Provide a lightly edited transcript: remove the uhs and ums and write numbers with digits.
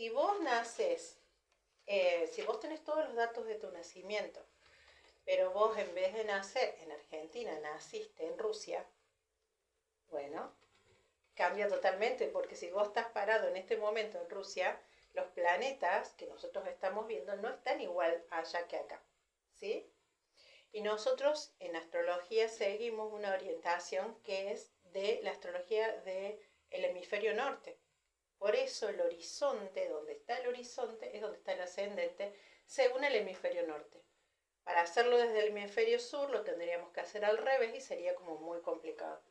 si vos nacés, si vos tenés todos los datos de tu nacimiento, pero vos en vez de nacer en Argentina, naciste en Rusia, bueno, cambia totalmente, porque si vos estás parado en este momento en Rusia, los planetas que nosotros estamos viendo no están igual allá que acá, ¿sí? Y nosotros en astrología seguimos una orientación que es de la astrología del hemisferio norte. Por eso el horizonte, donde está el horizonte, es donde está el ascendente, según el hemisferio norte. Para hacerlo desde el hemisferio sur lo tendríamos que hacer al revés y sería como muy complicado.